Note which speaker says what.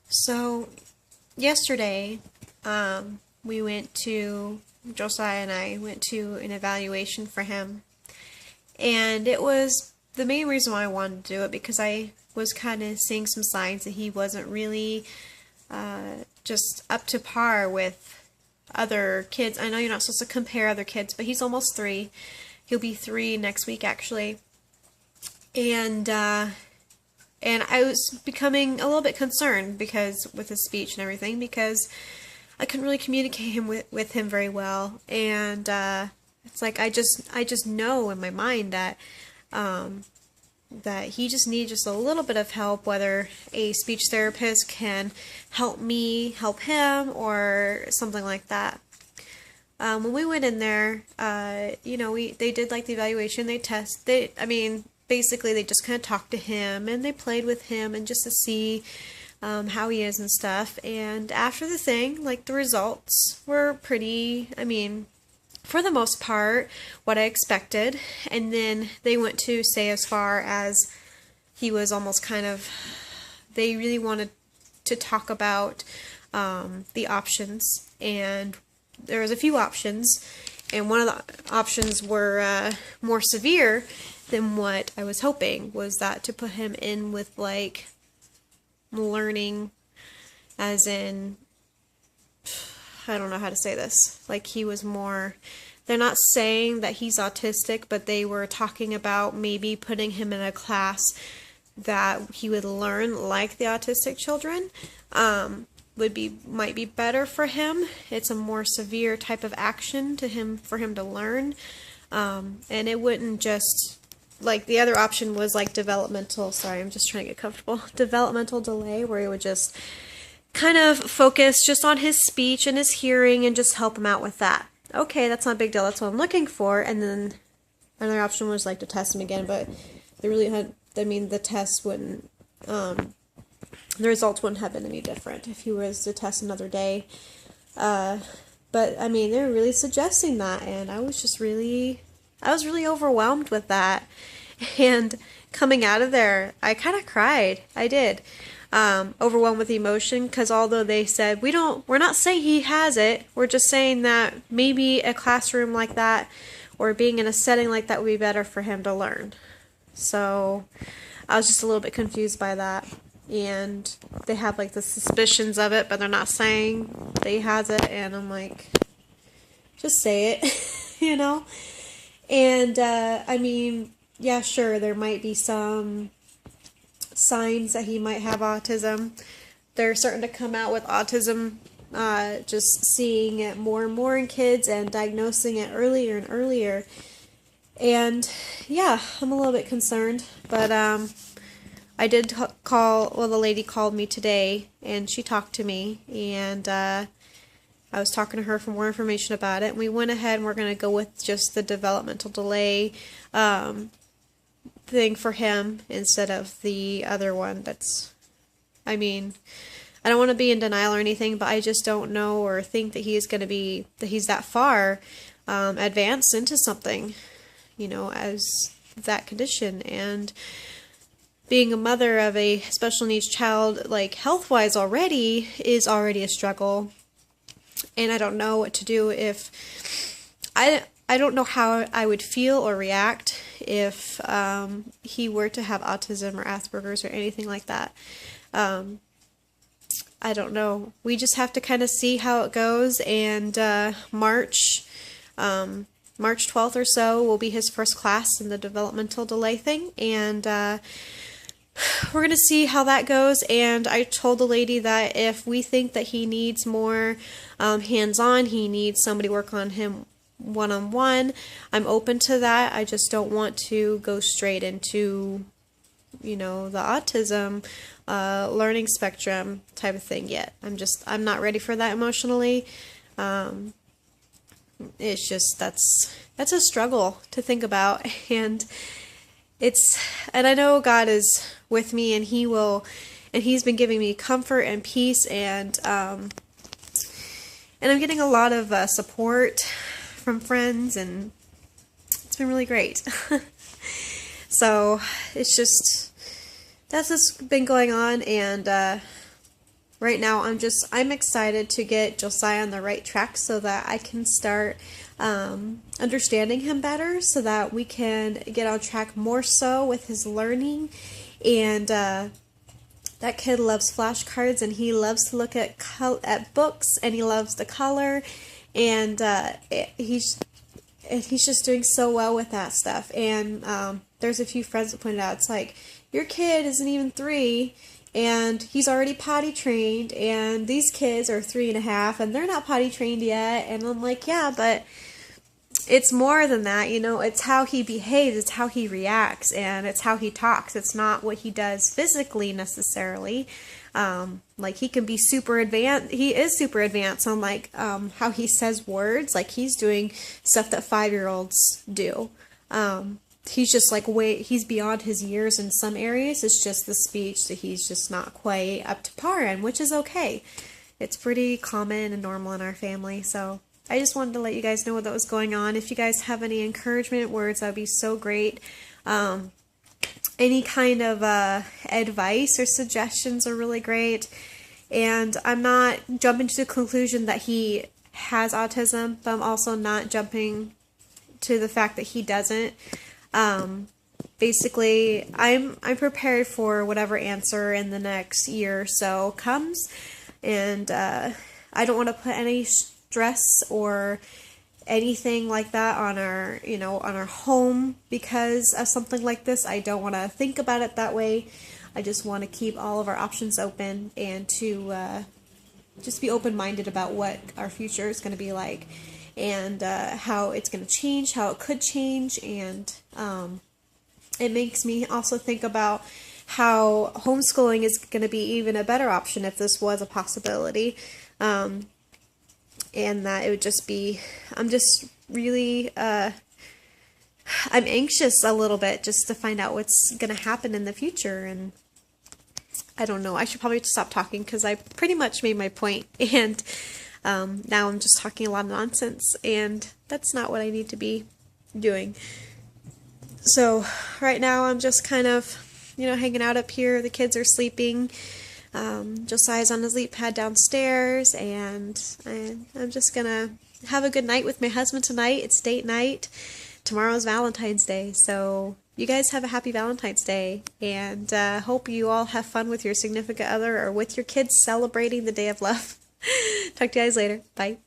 Speaker 1: So yesterday, we went to Josiah and I went to an evaluation for him, and it was the main reason why I wanted to do it because I was kind of seeing some signs that he wasn't really just up to par with other kids. I know you're not supposed to compare other kids, but he's almost 3. He'll be 3 next week, actually, and I was becoming a little bit concerned because with his speech and everything, because I couldn't really communicate with him very well, and it's like I just know in my mind that that he just needs just a little bit of help, whether a speech therapist can help me help him or something like that. When we went in there, they did like the evaluation. Basically they just kind of talked to him and they played with him and just to see how he is and stuff. And after the thing, like the results were pretty, for the most part, what I expected. And then they went to say as far as he was almost they really wanted to talk about the options, and there was a few options, and one of the options were more severe than what I was hoping, was that to put him in with like learning, as in, I don't know how to say this, like he was more, they're not saying that he's autistic, but they were talking about maybe putting him in a class that he would learn like the autistic children. Might be better for him. It's a more severe type of action for him to learn, and it wouldn't just, like the other option was like developmental. Sorry, I'm just trying to get comfortable. Developmental delay, where he would just kind of focus just on his speech and his hearing and just help him out with that. Okay, that's not a big deal. That's what I'm looking for. And then another option was like to test him again, but they really had. The test wouldn't. The results wouldn't have been any different if he was to test another day. But they were really suggesting that, and I was really overwhelmed with that. And coming out of there, I kind of cried. I did. Overwhelmed with emotion, because although they said we're not saying he has it, we're just saying that maybe a classroom like that or being in a setting like that would be better for him to learn. So I was just a little bit confused by that. And they have like the suspicions of it, but they're not saying that he has it, and I'm like, just say it, you know? And yeah, sure, there might be some signs that he might have autism. They're starting to come out with autism, just seeing it more and more in kids and diagnosing it earlier and earlier. And yeah, I'm a little bit concerned, but I did the lady called me today, and she talked to me, and I was talking to her for more information about it, and we went ahead and we're going to go with just the developmental delay thing for him instead of the other one. I don't want to be in denial or anything, but I just don't know or think that he's that far advanced into something, as that condition. And being a mother of a special needs child, like health-wise already, is already a struggle. And I don't know what to do if I don't know how I would feel or react if he were to have autism or Asperger's or anything like that. I don't know. We just have to kind of see how it goes, and March 12th or so will be his first class in the developmental delay thing, and we're going to see how that goes. And I told the lady that if we think that he needs more hands-on, he needs somebody to work on him one-on-one, I'm open to that. I just don't want to go straight into, the autism learning spectrum type of thing yet. I'm not ready for that emotionally. It's just, that's a struggle to think about, and I know God is with me, and He's been giving me comfort and peace, and I'm getting a lot of support from friends, and it's been really great. So it's just, that's what's been going on, and right now I'm excited to get Josiah on the right track so that I can start understanding him better, so that we can get on track more so with his learning. And that kid loves flashcards, and he loves to look at books, and he loves the color, and he's just doing so well with that stuff. And there's a few friends that pointed out, it's like, your kid isn't even 3, and he's already potty trained, and these kids are 3.5, and they're not potty trained yet. And I'm like, yeah, but it's more than that, you know. It's how he behaves, it's how he reacts, and it's how he talks. It's not what he does physically necessarily. Like, he can be super advanced. He is super advanced on, like, how he says words. Like, he's doing stuff that 5-year-olds do. He's just like he's beyond his years in some areas. It's just the speech that he's just not quite up to par in, which is okay. It's pretty common and normal in our family. So I just wanted to let you guys know what was going on. If you guys have any encouragement words, that would be so great. Any kind of advice or suggestions are really great. And I'm not jumping to the conclusion that he has autism, but I'm also not jumping to the fact that he doesn't. Basically, I'm prepared for whatever answer in the next year or so comes, and I don't want to put any stress or anything like that on our, on our home because of something like this. I don't want to think about it that way. I just want to keep all of our options open, and to just be open-minded about what our future is going to be like, and how it's going to change, how it could change. And it makes me also think about how homeschooling is going to be even a better option if this was a possibility. And that it would just be, I'm just really, I'm anxious a little bit just to find out what's going to happen in the future. And I don't know, I should probably stop talking because I pretty much made my point, and now I'm just talking a lot of nonsense, and that's not what I need to be doing. So right now I'm just kind of, hanging out up here. The kids are sleeping. Josiah's on his leap pad downstairs, and I'm just gonna have a good night with my husband tonight. It's date night. Tomorrow's Valentine's Day, so you guys have a happy Valentine's Day, and hope you all have fun with your significant other or with your kids celebrating the day of love. Talk to you guys later. Bye.